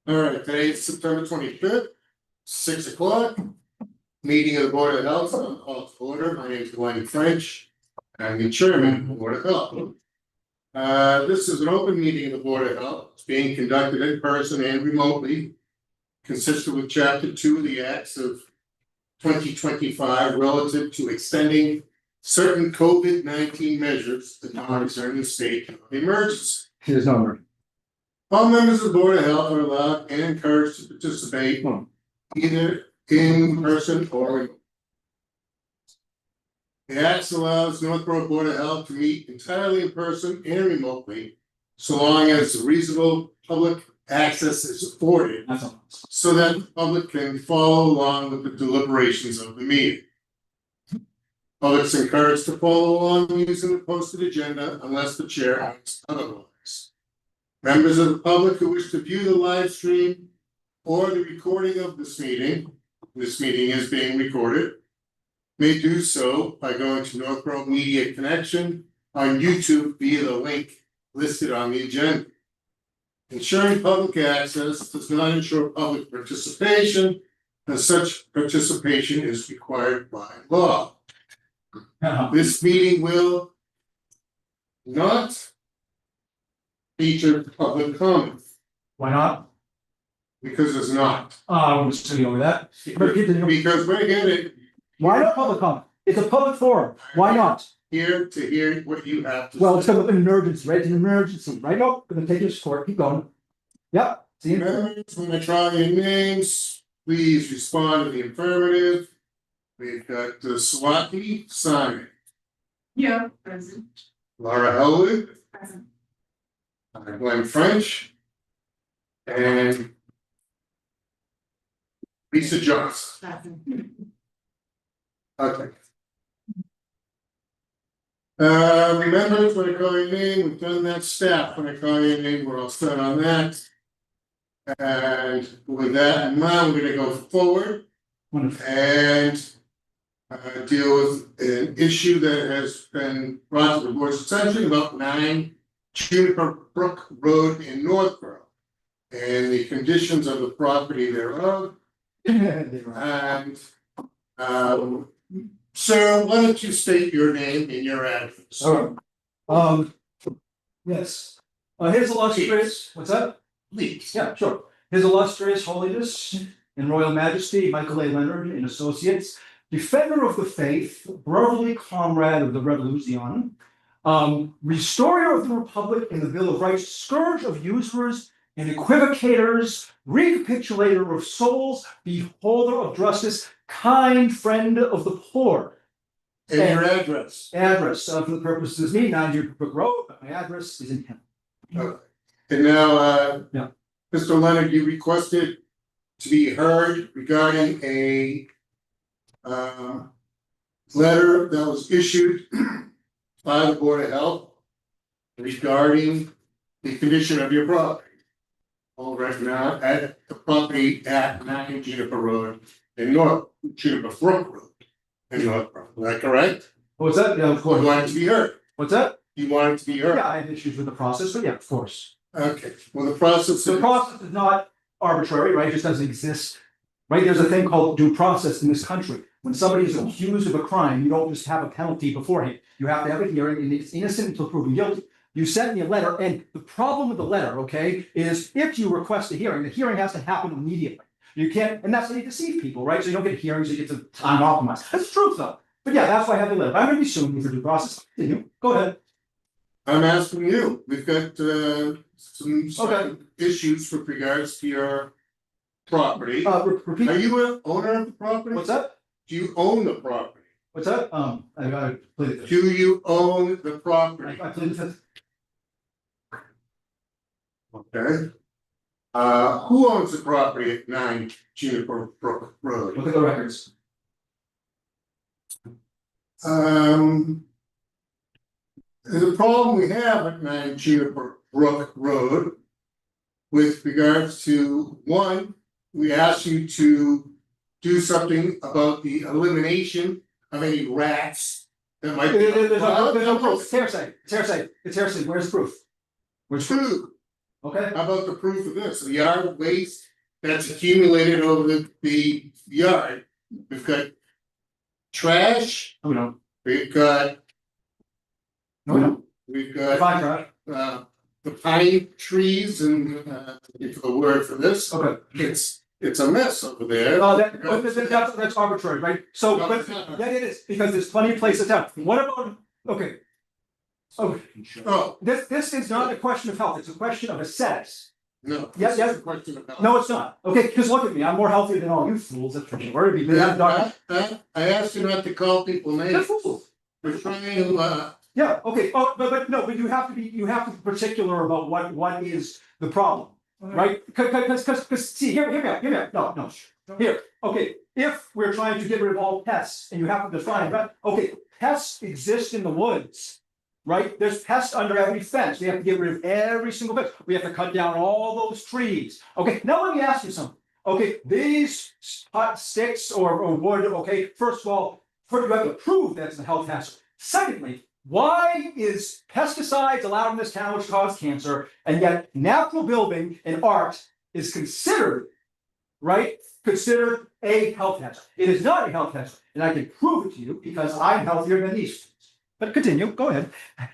All right, today is September 25th, 6 o'clock. Meeting of the Board of Health, I'll call to order. My name is Glenn French. I'm the chairman of the Board of Health. This is an open meeting of the Board of Health. It's being conducted in person and remotely. Consistent with Chapter 2 of the Acts of 2025 relative to extending certain COVID-19 measures adopted during the state of emergency. Here's number. All members of the Board of Health are allowed and encouraged to participate either in person or remote. The Act allows Northborough Board of Health to meet entirely in person and remotely, so long as reasonable public access is afforded, That's all. so that the public can follow along with the deliberations of the meeting. Public's encouraged to follow along using the posted agenda unless the chair acts otherwise. Members of the public who wish to view the live stream or the recording of this meeting is being recorded, may do so by going to Northborough Media Connection on YouTube via the link listed on the agenda. Ensuring public access does not ensure public participation, as such participation is required by law. This meeting will not feature public comment, Why not? because it's not. I'm just gonna go with that. Because we're here Why not public comment? It's a public forum. Why not? to hear what you have to say. Well, it's an emergency, right? It's an emergency, right? Nope, gonna take this court. Keep going. Yep. See you. Members, when I try your names, please respond to the affirmative. We've got Swati Simon, Yeah, present. Laura Elwood, Present. Glenn French, and Lisa Johnson. Present. Okay. Members, when I call your name, we've done that. Staff, when I call your name, we're all set on that. And with that in mind, we're gonna go forward Wonderful. and deal with an issue that has been brought to the board's attention about 9 Juniper Brook Road in Northborough. And the conditions of the property thereof. And sir, why don't you state your name and your address? All right. Yes. His illustrious, what's that? Please. Yeah, sure. His illustrious holiness and royal majesty, Michael A. Leonard and Associates, defender of the faith, brotherly comrade of the revolution, restorer of the republic and the Bill of Rights, scourge of usurers and equivocators, recapitulator of souls, beholder of justice, kind friend of the poor. And your address. Address, for the purposes of me, 9 Juniper Brook Road, but my address is in him. Okay. And now, Yeah. Mr. Leonard, you requested to be heard regarding a letter that was issued by the Board of Health regarding the condition of your property. Over now at the property at 9 Juniper Road in Juniper Brook Road in Northborough. Is that correct? What's that? Yeah, of You course. want it to be heard. What's that? You want it to be heard. Yeah, I have issues with the process, but yeah, of course. Okay, well, the process The is. process is not arbitrary, right? It just doesn't exist. Right? There's a thing called due process in this country. When somebody is accused of a crime, you don't just have a penalty beforehand. You have to have a hearing and it's innocent until proven guilty. You sent me a letter, and the problem with the letter, okay, is if you request a hearing, the hearing has to happen immediately. You can't, and that's how you deceive people, right? So you don't get hearings, you get to time optimize. That's the truth though. But yeah, that's why I have the letter. I'm gonna be suing you for due process. Continue. Go ahead. I'm asking you, we've got some Okay. issues with regards to your property. Repeat. Are you an owner of the property? What's that? Do you own the property? What's that? I gotta plead the fifth. Do you own the property? I plead the fifth. Okay. Who owns the property at 9 Juniper Brook Road? Look at the records. There's a problem we have at 9 Juniper Brook Road. With regards to, one, we asked you to do something about the elimination of any rats that might be. There's no proof. It's hearsay. It's hearsay. It's hearsay. Where's the proof? Where's proof? Two, Okay, How about the proof of this, the yard waste that's accumulated over the yard? We've got trash, we don't, we've got, no, we don't, we've got, fine, Trash. the pine trees and, if the word for this, Okay. it's a mess over there. That's arbitrary, right? So, but, yeah, it is, because there's plenty of places down. What about, okay. So, Oh, this is not a question of health, it's a question of aesthetics. no. Yes, this is yes. a question about- No, it's not. Okay, because look at me, I'm more healthier than all you fools, that's for sure. I asked you not to call people They're names, fools. we're trying to, Yeah, okay, but no, but you have to be particular about what is the problem, right? Cause see, hear me out, no, here, okay, if we're trying to get rid of all pests and you have to define, right, okay, pests exist in the woods. Right, there's pests under every fence, we have to get rid of every single fence, we have to cut down all those trees. Okay, now let me ask you something, okay, these sticks or wood, okay, first of all, first you have to prove that's a health hazard. Secondly, why is pesticides allowed in this town which cause cancer, and yet natural building and art is considered, right? Considered a health hazard. It is not a health hazard, and I can prove it to you because I'm healthier than these. But continue, go ahead.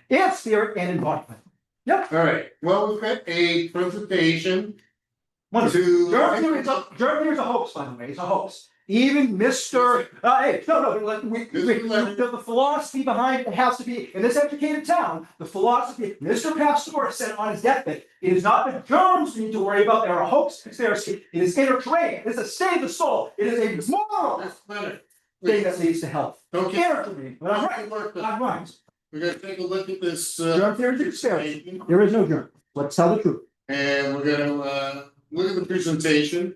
And spirit and embodiment. Yep. alright, well, we've got a presentation Wonderful. to. Germ theory is a hoax, by the way, it's a hoax. Even Mr. Hey, no, like, the philosophy behind it has to be, in this educated town, the philosophy, Mr. Pasteur said on his deathbed, it is not the germs we need to worry about, they're a hoax conspiracy, it is inner trade, it is a state of the soul, it is a moral That's better. thing that leads to health. Don't get. Inner trade, but I'm right, I'm right. We're gonna take a look at this, Germ theory is a conspiracy, there is no germ, let's tell the truth. and we're gonna, look at the presentation.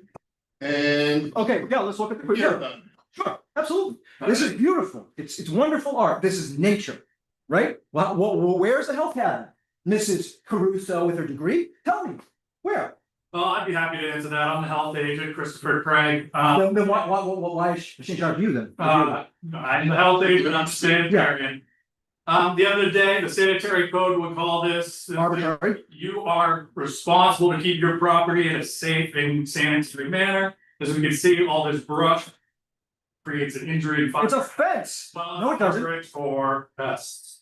And. Okay, yeah, let's look at the, Forget yeah, about it. sure, absolutely. This is beautiful. It's wonderful art. This is nature, right? Well, where's the health hazard? Mrs. Caruso with her degree? Tell me, where? Well, I'd be happy to answer that. I'm the health agent, Christopher Craig. Then why is she in charge of you then? I'm the health agent, I'm sanitarian. The other day, the sanitary code would call this. Arbitrary. You are responsible to keep your property in a safe and sanitary manner. As we can see, all this brush creates an injury. It's a fence. No, it doesn't. Coverage for pests.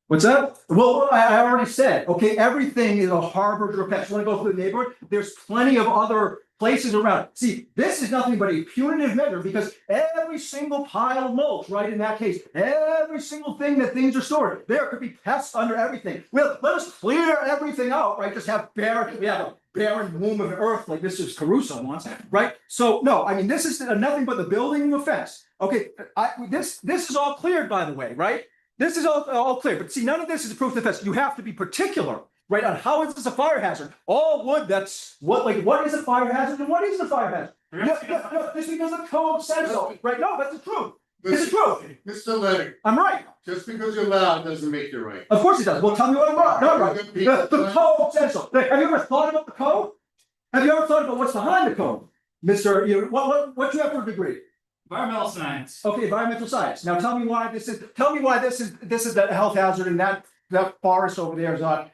What's that? Well, I already said, okay, everything is a harbor of pests. You wanna go through the neighborhood? There's plenty of other places around. See, this is nothing but a punitive measure because every single pile of mulch, right, in that case, every single thing that things are stored, there could be pests under everything. Well, let us clear everything out, right? Just have we have a barren womb of earth like Mrs. Caruso wants, right? So no, I mean, this is nothing but the building of a fence. Okay, this is all cleared, by the way, right? This is all clear, but see, none of this is proof of the fence. You have to be particular, right, on how is this a fire hazard? All wood, that's what is a fire hazard and what is a fire hazard? No, just because the code says so, right? No, that's the truth. It's the truth. Mr. Leonard, I'm right. just because you're loud doesn't make you right. Of course it does. Well, tell me what I'm wrong. Not right. The code says so. Have you ever thought about the code? Have you ever thought about what's behind the code? Mister, what do you have for a degree? Environmental science. Okay, environmental science. Now tell me why this is that health hazard and that forest over there is not,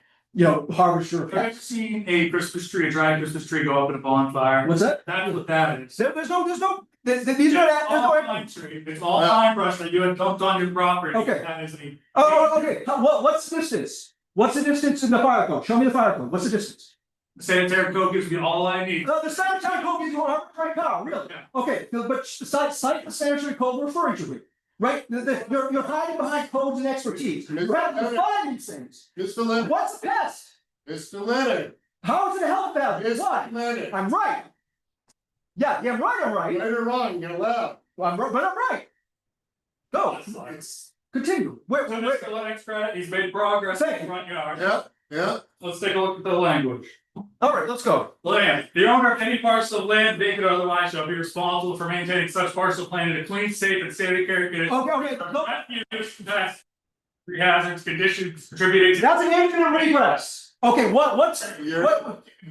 harvester Have you ever effect. seen a Christmas tree, a dry Christmas tree go up in a bonfire? What's that? That's what that is. There's no, these are, It's all pine tree. It's all pine brush that you had dumped on your property. Okay. That is a. okay. What's the distance? What's the distance in the fire code? Show me the fire code. What's the distance? The sanitary code gives me all I need. No, the sanitary code gives you an arbitrary power, really. Yeah. Okay, but cite the sanitary code referring to it, right? You're hiding behind codes and expertise. Rather than define these things. Mr. Leonard, What's a pest? Mr. Leonard, How is it a health hazard? Why? Mr. Leonard. I'm right. Yeah, I'm right. Right or wrong, you're loud. Well, but I'm right. Go, It's. continue. Where, So Mr. Lennox credit, he's made progress in the front yard. Yeah, Let's take a look at the language. all right, let's go. Land, the owner of any parcel of land, vacant or otherwise, shall be responsible for maintaining such parcel of land in a clean, safe, and sanitary condition. Okay, no, Refuse, pests, hazards, conditions contributing to. that's an infinite regress. Okay, what's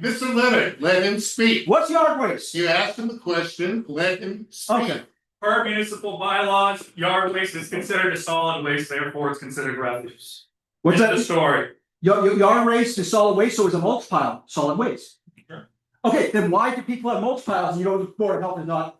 Mr. Leonard, let him speak. what's yard waste? You asked him a question, let him speak. Okay. Per municipal bylaws, yard waste is considered a solid waste, therefore it's considered refuse. What's End of that? story. Yard waste is solid waste, so is a mulch pile solid waste. Sure. Okay, then why do people have mulch piles and you know the Board of Health is not?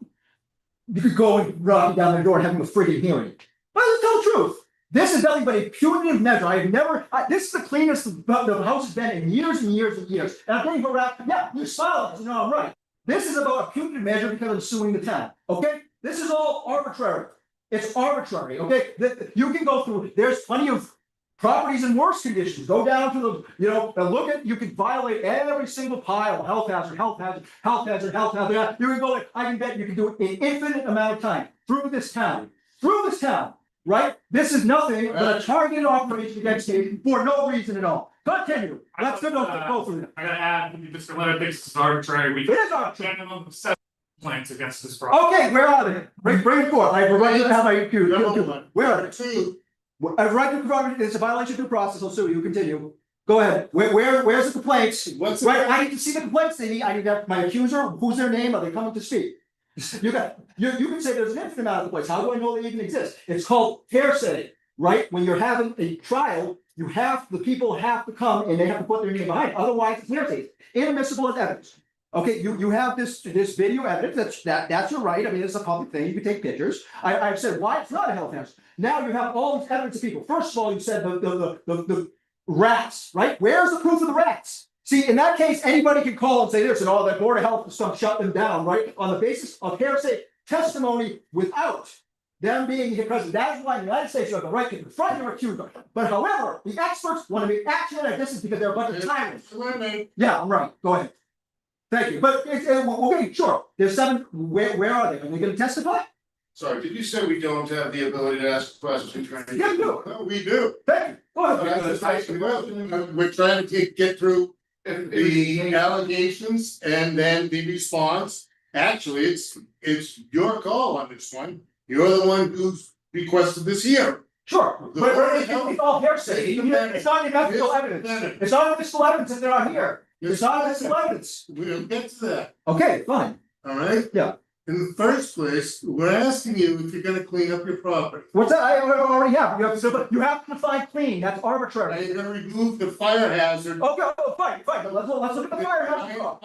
You could go and knocking down their door and having a friggin' hearing. But let's tell the truth. This is nothing but a punitive measure. I have never, this is the cleanest the house has been in years and years and years. And I'm getting harassed, yeah, you're silent, you know, I'm right. This is about a punitive measure because I'm suing the town, okay? This is all arbitrary. It's arbitrary, okay? You can go through, there's plenty of properties in worse conditions. Go down to the, you know, and look at, you can violate every single pile, health hazard, health hazard, health hazard, health hazard. You can go, I can bet you can do it in infinite amount of time through this town, right? This is nothing but a targeted operation against me for no reason at all. Continue. Let's go through it. I gotta add, Mr. Leonard thinks this is arbitrary, we. It is arbitrary. Minimum of 7 complaints against this property. Okay, where are they? Bring it forth. I provide you have my accused. Number one. Where are Number they? two, A right to property is a violation of due process. I'll sue you. Continue. Go ahead. Where's the complaints? what's Right, I need to see the complaints, they need, I need to have my accuser, who's their name, are they coming to speak? You can say there's an infinite amount of complaints, how do I know they even exist? It's called hearsay, right? When you're having a trial, the people have to come and they have to put their name behind it, otherwise it's hearsay, inadmissible as evidence. Okay, you have this video evidence, that's your right, I mean, it's a public thing, you can take pictures. I've said why it's not a health hazard. Now you have all this evidence of people, first of all, you said the rats, right? Where's the proof of the rats? See, in that case, anybody can call and say this, and all that Board of Health and stuff shut them down, right? On the basis of hearsay testimony without them being here present. That is why the United States, you have the right to confront your accuser. But however, the experts want to be action at a distance because they're a bunch of tyrants. Yeah, I'm right. Go ahead. Thank you. But we'll get sure. There's 7. Where are they? Are they going to testify? sorry, did you say we don't have the ability to ask questions? Yeah, we do. No, we do. Thank you. Go ahead. We're trying to get through the allegations and then the response. Actually, it's your call on this one. You're the one who's requested this here. Sure, but it's all hearsay. It's not investigative evidence. It's not investigative evidence if they're not here. It's not investigative evidence. We'll get to that, Okay, fine. all right? Yeah. In the first place, we're asking you if you're gonna clean up your property. What's that? I already have. You have to define clean. That's Are arbitrary. you gonna remove the fire hazard? Okay, fine. But let's look at the fire hazard code.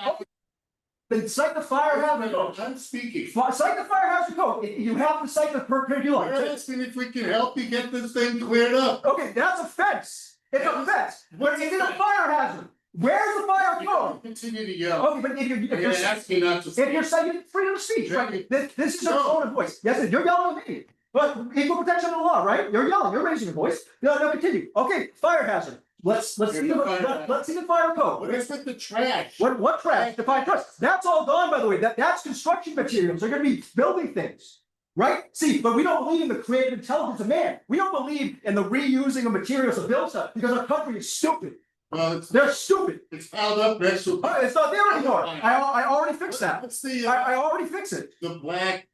Then cite the fire hazard code. I'm speaking. Cite the fire hazard code. You have to cite the particular. We're asking if we can help you get this thing cleared up. Okay, that's a fence. It's a fence. But it's in a fire hazard. Where's the fire code? Continue to yell. Okay, but if You're you're gonna ask me not to. if you're saying freedom of speech, right? This is your tone of voice. Yes, you're yelling at me. But equal protection of the law, right? You're yelling, you're raising your voice. No, continue. Okay, fire hazard. Let's see the fire code. What is with the trash? What trash? Define trash. That's all gone, by the way. That's construction materials. They're gonna be building things. Right? See, but we don't believe in the creative intelligence of man. We don't believe in the reusing of materials to build stuff because our country is stupid. Well, They're stupid. it's piled up next to. It's not there anymore. I already fixed that. What's the, I already fixed it. the black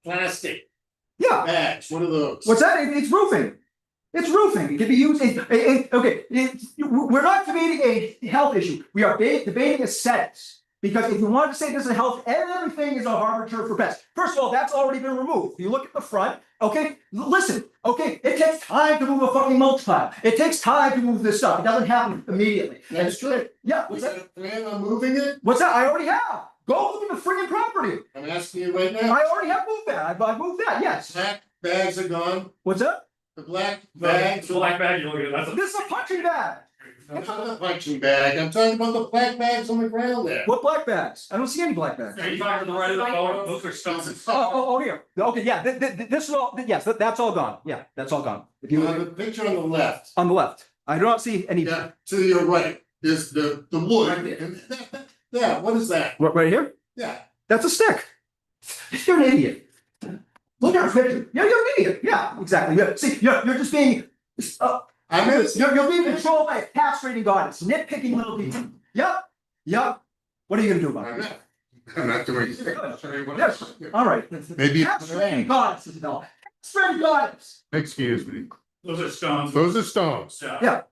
plastic Yeah. bags, what are those? What's that? It's roofing. It's roofing. It can be used. We're not debating a health issue. We are debating aesthetics. Because if you want to say this is health, everything is a harbinger for best. First of all, that's already been removed. If you look at the front, okay, listen, okay, it takes time to move a fucking mulch pile. It takes time to move this stuff. It doesn't happen immediately. That's true. Yeah, Was what's that? that a plan on moving it? What's that? I already have. Go look at the freaking property. I'm asking you right now. I already have moved that. I moved that, yes. Black bags are gone, What's that? the black Bags, bags. the black bag, you look at, that's a. This is a punching bag. I'm not a punching bag, I'm talking about the black bags on the ground there. What black bags? I don't see any black bags. Are you talking to the right of the photo? Those are stones. Oh, here. Okay, yeah, this is all, yes, that's all gone. Yeah, that's all gone. If You you, have a picture on the left, on the left, I do not see any. yeah, to your right, is the wood. Right there. And yeah, what is that? What, right here? Yeah, That's a stick. You're an idiot. Look at the picture. You're an idiot. Yeah, exactly. See, you're just being, you're being controlled by a castrating goddess, nitpicking little people. Yep. What are you gonna do about it? I'm not doing. Yes, all right. Maybe. Castrating goddesses, no. Castrating goddess. Excuse me, Those are stones. those are stones. Yeah. Yeah,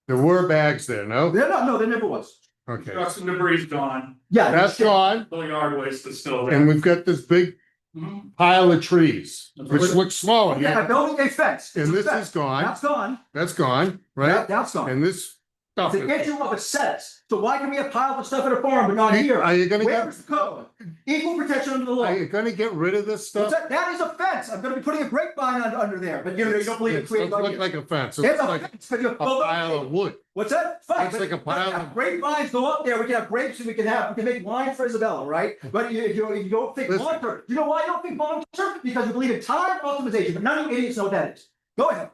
There were bags there, no? no, there never was. Okay, Construction debris is gone, Yeah. that's gone, the yard waste is still there. and we've got this big Mhm. pile of trees, which looks smaller. Yeah, I'm building a fence. It's And a this fence. is gone, That's gone. that's gone, right? That's gone. And this stuff. It's an issue of aesthetics. So why can we have piles of stuff at a farm but not here? Are you gonna Where's get, the code? Equal protection under the law. are you gonna get rid of this stuff? What's that? That is a fence. I'm gonna be putting a grapevine under there, but you don't believe it It creates. doesn't look like a fence, it It's looks a like fence, but you. a pile of wood. What's that? Fine. Looks like a pile but of- grapevines go up there, we can have grapes and we can make wine for Isabella, right? But you don't think Listen. long term, you know why you don't think long term? Because you believe in time optimization, but none of you idiots know what that is. Go ahead.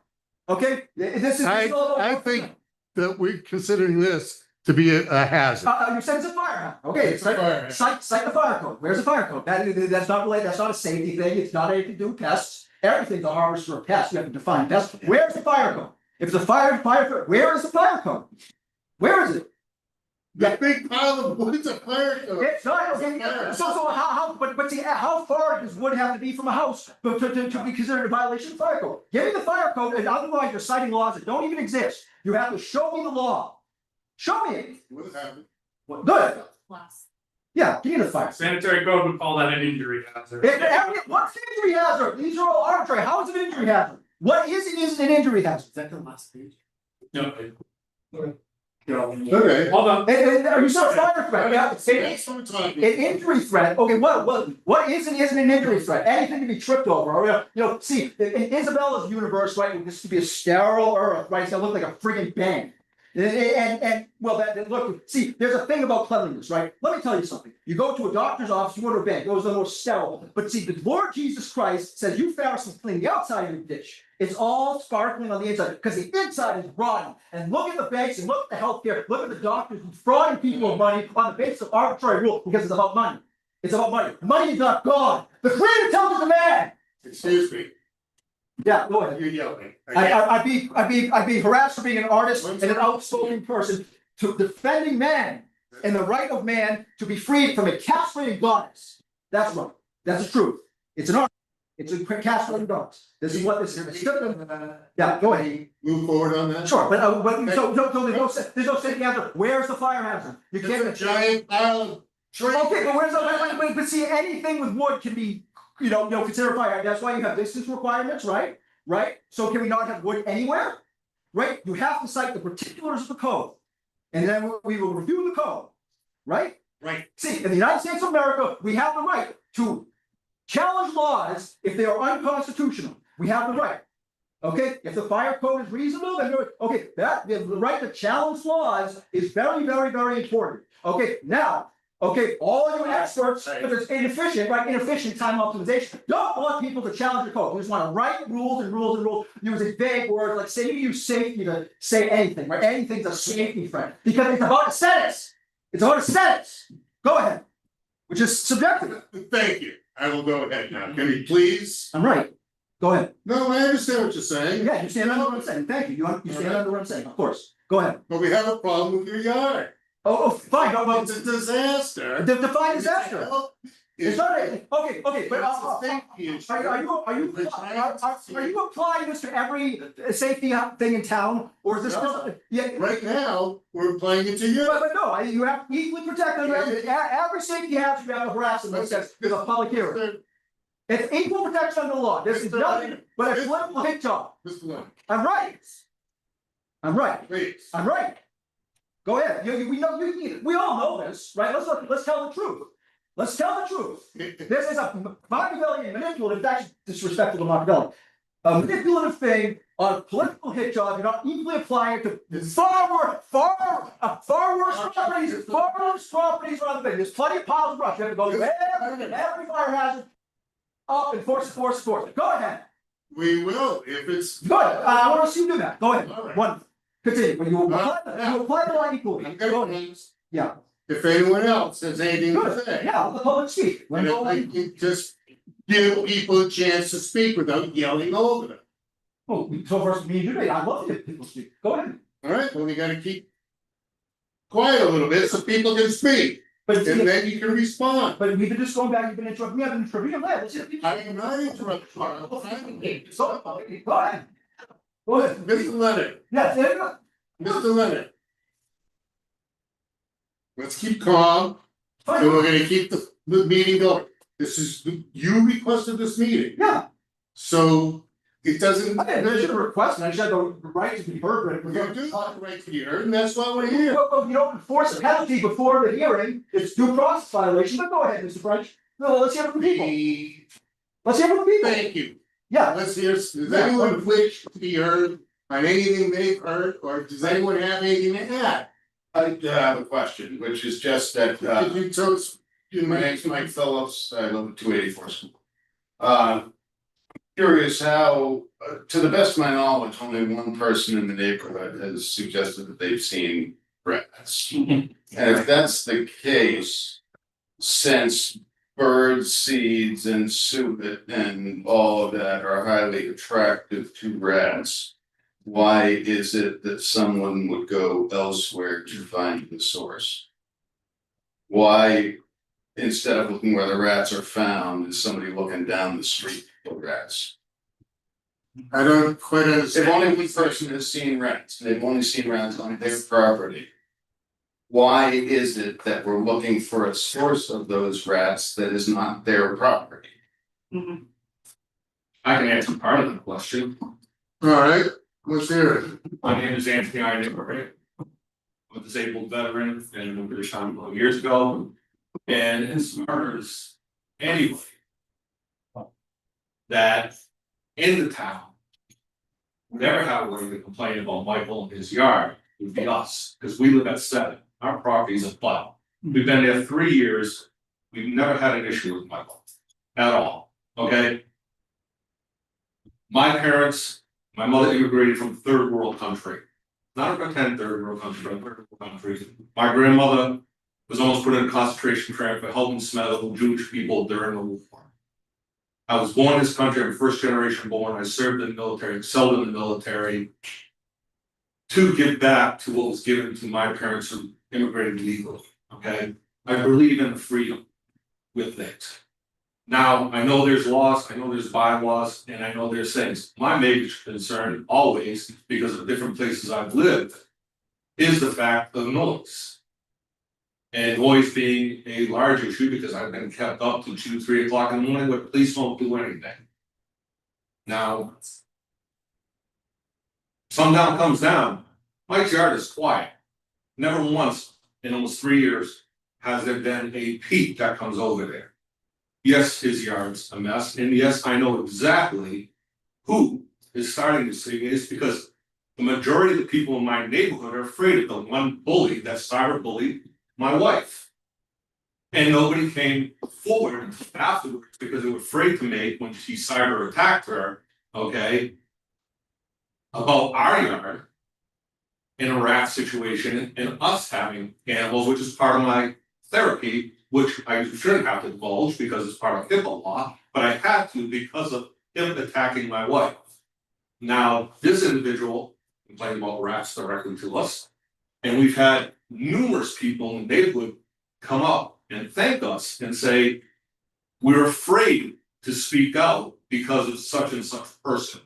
Okay, this is. I think that we're considering this to be a hazard. You said it's a fire hazard. Okay, It's a fire hazard. cite the fire code. Where's the fire code? That's not related, that's not a safety thing, it's not anything to do with pests. Everything's a harvester of pests, you have to define pests. Where's the fire code? If it's a fire, where is the fire code? Where is it? The big pile of wood's a fire code. It's not, okay, so but see, how far does wood have to be from a house to be considered a violation of fire code? Give me the fire code, and otherwise you're citing laws that don't even exist. You have to show me the law. Show me it. What happened? Well, good, Plus. yeah, give me the fire. Sanitary code would call that an injury hazard. What's an injury hazard? These are all arbitrary, how is it an injury hazard? What is and isn't an injury hazard? Is that the last page? No. Okay. Hold on. Are you so fire threat? Yeah, That's what I'm talking an about. injury threat, okay, what is and isn't an injury threat? Anything to be tripped over, or, see, in Isabella's universe, right, this could be a sterile earth, right, it's gonna look like a friggin' bank. And, well, look, see, there's a thing about cleanliness, right? Let me tell you something. You go to a doctor's office, you go to a bank, those are the most sterile. But see, the Lord Jesus Christ says, you Pharisees clean the outside of your dish. It's all sparkling on the inside, because the inside is rotten. And look at the banks and look at the healthcare, look at the doctors defrauding people of money on the basis of arbitrary rule, because it's about money. It's about money. Money is not God. The Creator tells us a man. Excuse me, Yeah, go ahead. you're yelling. I'd be harassed for being an artist and an outspoken person to defending man and the right of man to be freed from a castrating goddess. That's right. That's the truth. It's an art. It's a castrating goddess. This is what this is. Yeah, go ahead. Move forward on that. Sure, but so there's no safety hazard. Where's the fire hazard? You It's can't. a giant pile of trees. Okay, but where's the, but see, anything with wood can be, considered fire. That's why you have distance requirements, right? Right? So can we not have wood anywhere? Right? You have to cite the particulars of the code. And then we will review the code, right? Right. See, in the United States of America, we have the right to challenge laws if they are unconstitutional. We have the right. Okay, if the fire code is reasonable, then the right to challenge laws is very, very, very important. Okay, now, all you experts, because it's inefficient, right? Inefficient time optimization. Don't want people to challenge the code. You just want to write rules and rules and rules, using vague words like say you use safety to say anything, right? Anything's a safety threat because it's about aesthetics. It's about aesthetics. Go ahead. Which is subjective. Thank you. I will go ahead now. Can you please? I'm right. Go ahead. No, I understand what you're saying. Yeah, you stand under what I'm saying. Thank you. You stand under what I'm saying. Of course. Go ahead. But we have a problem with your yard. Oh, fine. No, well, It's a disaster. define disaster. It's not a, okay, but It's a safety issue. are you applying this to every safety thing in town, or is this just, yeah? Right now, we're applying it to you. But no, you have to equally protect under every safety hazard you have to harass them, there's a public hearing. It's equal protection under the law, this is nothing but a political hit job. Mr. Lynn, I'm right. I'm right. please. I'm right. Go ahead, we all know this, right? Let's tell the truth. Let's tell the truth. This is a Machiavellian manipulative, that's disrespectful to Machiavelli. A manipulative thing on a political hit job, you're not equally applying it to far worse properties around the thing. There's plenty of piles of brush, you have to go to every fire hazard. Up and force it. Go ahead. We will, if it's. Good, I wanna see you do that. Go ahead. All right. One, continue. When you apply the law equally. I'm Go gonna, ahead. Yeah, if anyone else has anything to good. say. Yeah, the public speak. And if I can just give people a chance to speak without yelling over them. Oh, so first me and you, I love to hear people speak. Go ahead. All right, well, we gotta keep quiet a little bit so people can speak, But and then you can respond. we've been just going back, you've been interrupting me, I've been interrupting you. Let's just- I am not interrupting. So, go ahead. Go ahead. Mr. Leonard, Yes, there you go. Mr. Leonard. Let's keep calm, and we're gonna keep the meeting going. This is, you requested this meeting, Yeah, so It doesn't. I should have requested, I should have the right to be heard, but You do have the right to be heard, and that's why we're here. Well, you don't enforce a penalty before the hearing, it's due process violation, but go ahead, Mr. French. No, let's hear from the people, let's hear from the people. Thank you. Yeah, Let's hear, does anyone wish to be heard on anything they've heard, or does anyone have anything to add? I have a question, which is just that, If you tell us, you my might, name's Mike Phillips, I live at 284 School. Curious how, to the best of my knowledge, only one person in the neighborhood has suggested that they've seen rats. And if that's the case, since bird seeds and suet and all of that are highly attractive to rats, why is it that someone would go elsewhere to find the source? Why, instead of looking where the rats are found, is somebody looking down the street for rats? I don't quite If understand. only one person has seen rats, they've only seen rats on their property. Why is it that we're looking for a source of those rats that is not their property? I can answer part of the question. Alright, let's hear it. My name is Anthony Idaho. I'm a disabled veteran and moved to the town 12 years ago. And as far as anybody that in the town would ever have a way to complain about Michael and his yard, would be us, because we live at 7. Our property's a butt. We've been there 3 years. We've never had an issue with Michael at all, okay? My parents, my mother immigrated from third world country. Not a pretend third world country, but a third world country. My grandmother was almost put in a concentration camp for helping smuggle Jewish people during the war. I was born in this country, I'm first generation born, I served in the military, excelled in the military. To give back to what was given to my parents who immigrated legally, okay? I believe in freedom with things. Now, I know there's laws, I know there's bylaws, and I know there's things. My major concern always, because of different places I've lived, is the fact of noise. And noise being a large issue because I've been kept up to 2, 3 o'clock in the morning where police won't do anything. Now, sundown comes down, Mike's yard is quiet. Never once in almost 3 years has there been a peep that comes over there. Yes, his yard's a mess, and yes, I know exactly who is starting to see this because the majority of the people in my neighborhood are afraid of the one bully that cyber bullied my wife. And nobody came forward afterwards because they were afraid to make when she cyber attacked her, okay, about our yard in a rat situation and us having animals, which is part of my therapy, which I shouldn't have to divulge because it's part of HIPAA law, but I had to because of him attacking my wife. Now, this individual complained about rats directly to us, and we've had numerous people in the neighborhood come up and thank us and say, we're afraid to speak out because of such and such person.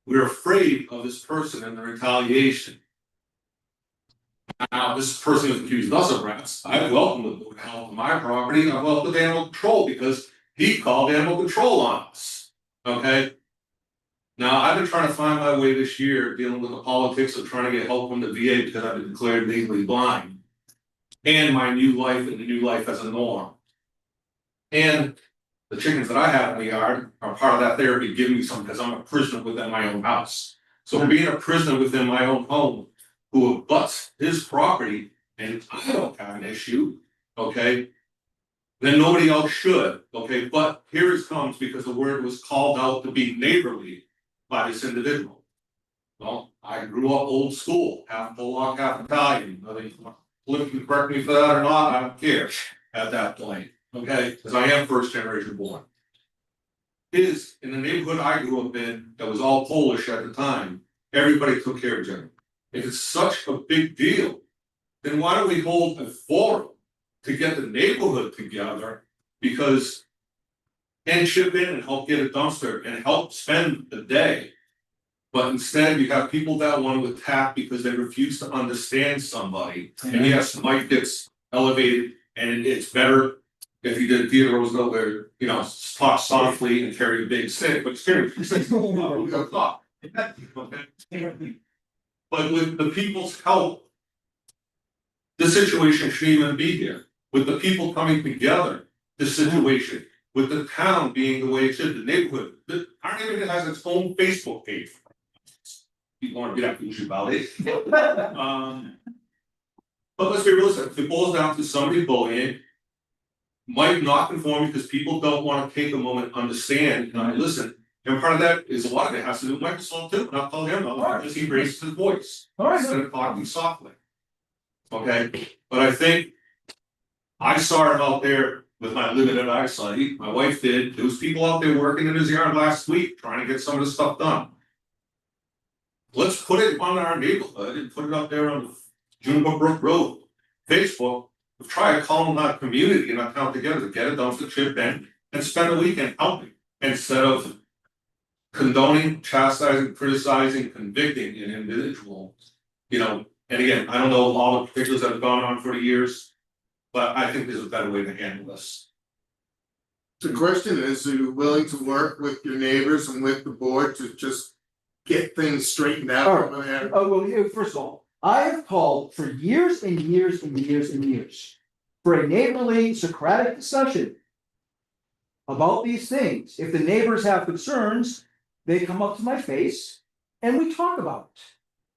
We're afraid of this person and the retaliation. Now, this person has accused us of rats. I welcome the board of health on my property. I welcome the animal control because he called animal control on us. Okay. Now, I've been trying to find my way this year dealing with the politics of trying to get help from the VA because I've been declared legally blind. And my new life and the new life as a norm. And the chickens that I have in the yard are part of that therapy giving me something because I'm a prisoner within my own house. So being a prisoner within my own home who abuts his property and I don't have an issue, okay, then nobody else should, okay, but here it comes because the word was called out to be neighborly by this individual. Well, I grew up old school, half Bullock, half Italian, I think, you can correct me for that or not, I don't care at that point, okay, because I am first generation born. Is in the neighborhood I grew up in, that was all Polish at the time, everybody took care of each other. If it's such a big deal, then why don't we hold a forum to get the neighborhood together? Because and chip in and help get a dumpster and help spend the day. But instead you have people that want to attack because they refuse to understand somebody. And yes, Mike gets elevated and it's better if he did Theodore Roosevelt where, you know, talk softly and carry a big stick, but seriously, talk. But with the people's help, the situation shouldn't even be here. With the people coming together, the situation, with the town being the way it should, the neighborhood, our neighborhood has its own Facebook page. You wanna get up, you should validate. But let's be realistic, if it boils down to somebody bullying. Might not conform because people don't wanna take a moment, understand, and listen. And part of that is a lot of it has to do with Microsoft too, and I'll tell him, because he raises his voice. Alright, Instead of talking softly. Okay, but I think. I saw it out there with my limited eyesight, my wife did, there was people out there working in his yard last week, trying to get some of the stuff done. Let's put it on our neighborhood and put it up there on Juniper Brook Road, Facebook. Try to call our community and our town together to get it done for chip in and spend the weekend helping, instead of. Condoning, chastising, criticizing, convicting an individual. You know, and again, I don't know all the particulars that have gone on for the years. But I think there's a better way to handle this. The question is, are you willing to work with your neighbors and with the board to just get things straightened out over there? Oh, well, first of all, I have called for years and years and years and years for a neighborly Socratic discussion about these things. If the neighbors have concerns, they come up to my face and we talk about it,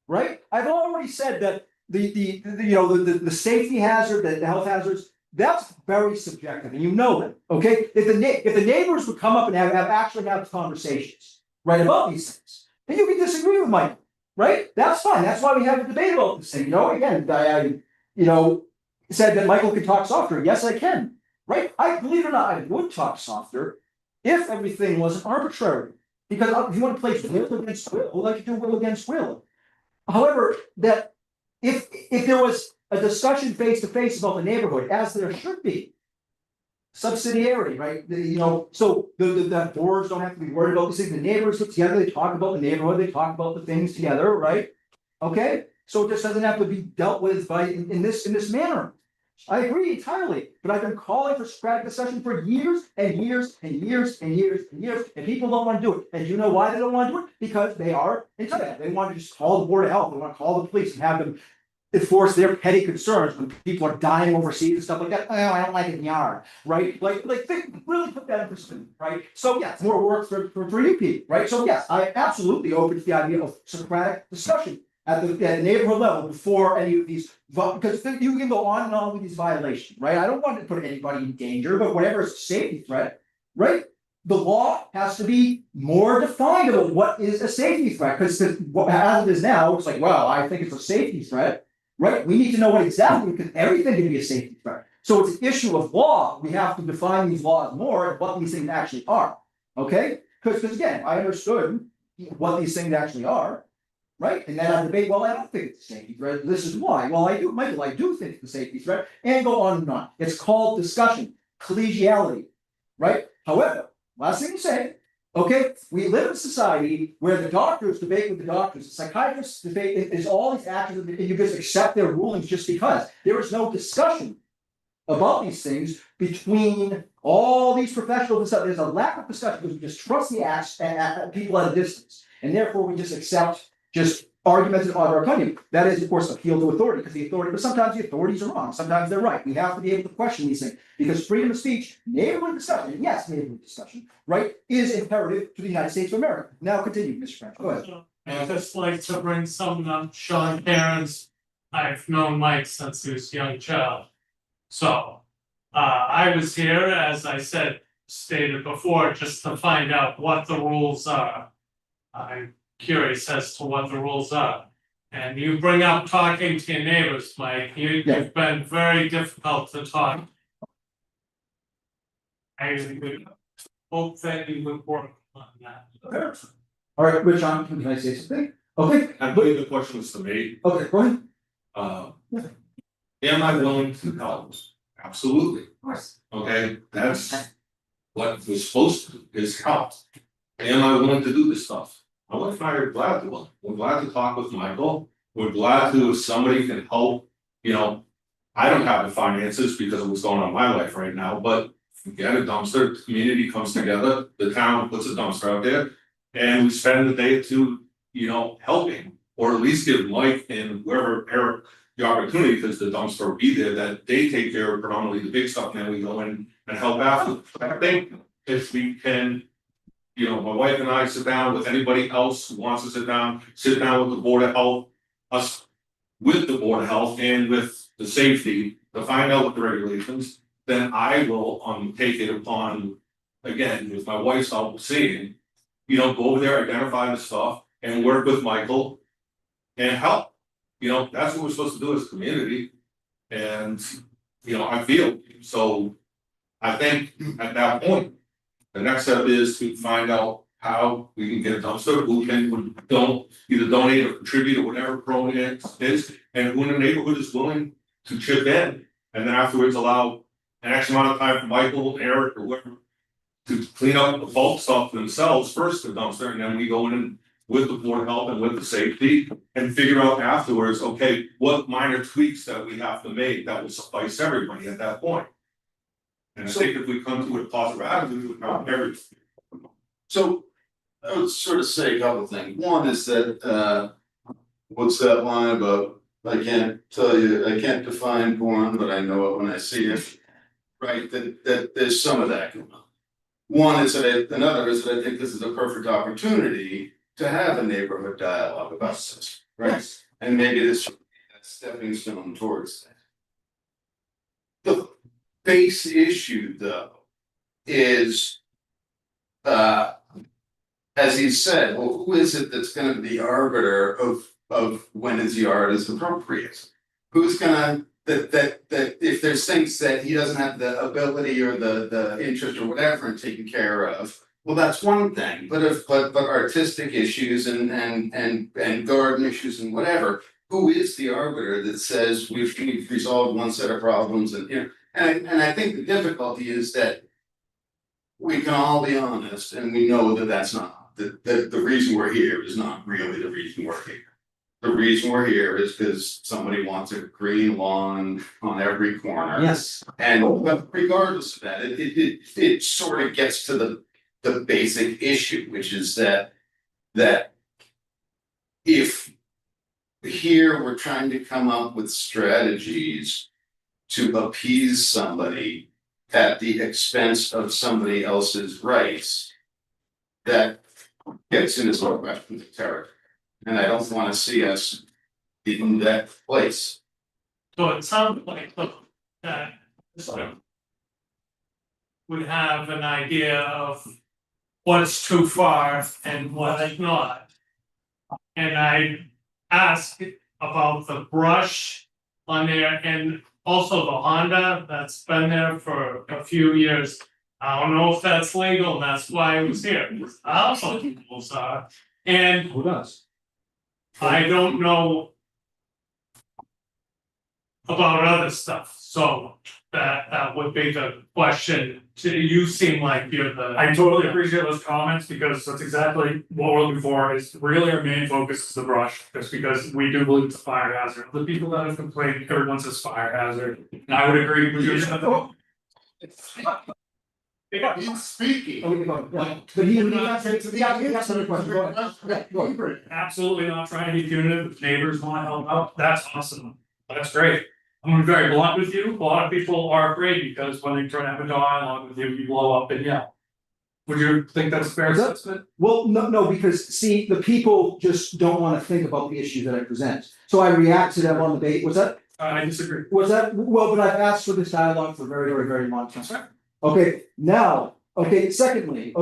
right? I've already said that the safety hazard, the health hazards, that's very subjective, and you know that, okay? If the neighbors would come up and have conversations, right, about these things, then you can disagree with Mike, right? That's fine, that's why we have a debate about this thing, again, I said that Michael could talk softer, yes, I can, right? I believe it or not, I would talk softer if everything wasn't arbitrary, because if you want to play will against will, like you do will against will. However, that if there was a discussion face to face about the neighborhood, as there should be. Subsidiarity, right? So the boards don't have to be worried about these things, the neighbors get together, they talk about the neighborhood, they talk about the things together, right? Okay, so it just doesn't have to be dealt with in this manner. I agree entirely, but I've been calling for Socratic discussion for years and years and years and years and years, and people don't want to do it. And you know why they don't want to do it? Because they are entitled. They want to just call the board of health, they want to call the police and have them enforce their petty concerns when people are dying overseas and stuff like that. Oh, I don't like it in the yard, right? Like think, really put that in perspective, right? So yeah, it's more work for you people, right? So yes, I am absolutely open to the idea of Socratic discussion at the neighborhood level before any of these, because you can go on and on with these violations, right? I don't want to put anybody in danger, but whatever is a safety threat, right? The law has to be more defined about what is a safety threat, because as it is now, it's like, well, I think it's a safety threat. Right, we need to know what exactly, because everything can be a safety threat. So it's an issue of law, we have to define these laws more and what these things actually are, okay? Because again, I understood what these things actually are, right? And then I debate, well, I don't think it's a safety threat, this is why, well, I do, Michael, I do think it's a safety threat, and go on and on. It's called discussion, collegiality, right? However, last thing to say, okay, we live in a society where the doctors debate with the doctors, the psychiatrists debate, is all these actions, and you just accept their rulings just because. There is no discussion about these things between all these professionals and stuff. There's a lack of discussion because we just trust the acts and people at a distance. And therefore we just accept just arguments of our opinion. That is, of course, appeal to authority, but sometimes the authorities are wrong, sometimes they're right. We have to be able to question these things, because freedom of speech, neighborhood discussion, yes, neighborhood discussion, right, is imperative to the United States of America. Now continue, Mr. French, go ahead. I'd just like to bring something up, Sean Cairns. I've known Mike since he was a young child. So, I was here, as I stated before, just to find out what the rules are. I'm curious as to what the rules are. And you bring up talking to your neighbors, Mike, you've been very difficult to talk. I would hope that you would work on that. All right, Rich, can I say something? Okay, I believe the question was to me, okay, go ahead. am I willing to help? Absolutely, Of course. okay, that's what we're supposed to do, is help. Am I willing to do this stuff? My wife and I are glad to, we're glad to talk with Michael, we're glad to, if somebody can help, I don't have the finances because of what's going on in my life right now, but if we get a dumpster, the community comes together, the town puts a dumpster out there. And we spend a day or two, helping, or at least give Mike and whoever Eric the opportunity, because the dumpster will be there, that they take care of predominantly the big stuff, and then we go in and help after. I think if we can, my wife and I sit down with anybody else who wants to sit down with the Board of Health, us with the Board of Health and with the safety to find out what the regulations, then I will take it upon, again, with my wife's help seeing, go over there, identify the stuff and work with Michael and help. That's what we're supposed to do as a community. And, I feel, so I think at that point, the next step is to find out how we can get a dumpster, who can, don't either donate or contribute or whatever program is, and who in the neighborhood is willing to chip in. And then afterwards allow an X amount of time for Michael, Eric, or whoever to clean up the bulk stuff themselves first, the dumpster, and then we go in with the Board of Health and with the safety and figure out afterwards, okay, what minor tweaks that we have to make that will suffice everybody at that point. And I think if we come to a positive attitude, we would everything. So I would sort of say a couple of things. One is that, what's that line about, I can't tell you, I can't define porn, but I know it when I see it. Right, that there's some of that going on. One is that another is that I think this is a perfect opportunity to have a neighborhood dialogue about this, right? And maybe this should be a stepping stone towards that. The base issue though is as he said, well, who is it that's gonna be the arbiter of when his yard is appropriate? Who's gonna that if there's things that he doesn't have the ability or the interest or whatever in taking care of, well, that's one thing, but artistic issues and garden issues and whatever, who is the arbiter that says we've resolved one set of problems and and I think the difficulty is that we can all be honest and we know that that's not the reason we're here is not really the reason we're here. The reason we're here is because somebody wants a green lawn on every corner. Yes. And but regardless of that, it sort of gets to the basic issue, which is that if here we're trying to come up with strategies to appease somebody at the expense of somebody else's rights, that gets into sort of question of territory. And I don't want to see us in that place. So it sounds like, look, that this would have an idea of what's too far and what is not. And I asked about the brush on there and also the Honda that's been there for a few years. I don't know if that's legal, that's why I was here. I also people saw, and Who does? I don't know about other stuff, so that would be the question. You seem like you're the. I totally appreciate those comments because that's exactly what we're looking for is really our main focus is the brush. Just because we do believe it's a fire hazard. The people that have complained, everyone says fire hazard. And I would agree with you. He's speaking. But he asked another question. Go ahead. Go ahead. Absolutely not trying to be punitive. If neighbors want to help out, that's awesome. That's great. I'm gonna be very blunt with you. A lot of people are afraid because when they try to have a dialogue with you, you blow up and yell. Would you think that's a fair assessment? Well, no, because see, the people just don't wanna think about the issues that I present. So I react to them on the debate. Was that, I disagree. well, but I've asked for this dialogue for a very, very, very long time. Okay, now, secondly,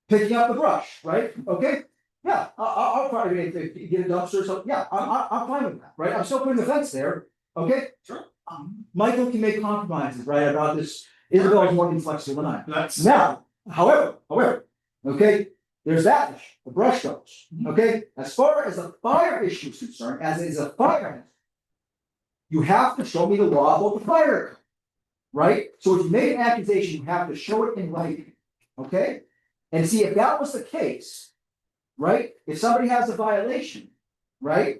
picking up the brush, right? Okay, yeah, I'll probably get a dumpster or something. Yeah, I'm fine with that, right? I'm still putting the fence there. Okay, Sure. Michael can make compromises, right, about this. Isabel's more inflexible than I. That's. Now, however, okay, there's that issue, the brush goes, okay? As far as the fire issue is concerned, as it is a fire hazard, you have to show me the law about the fire code, right? So if you make an accusation, you have to show it in writing, okay? And see, if that was the case, right, if somebody has a violation, right?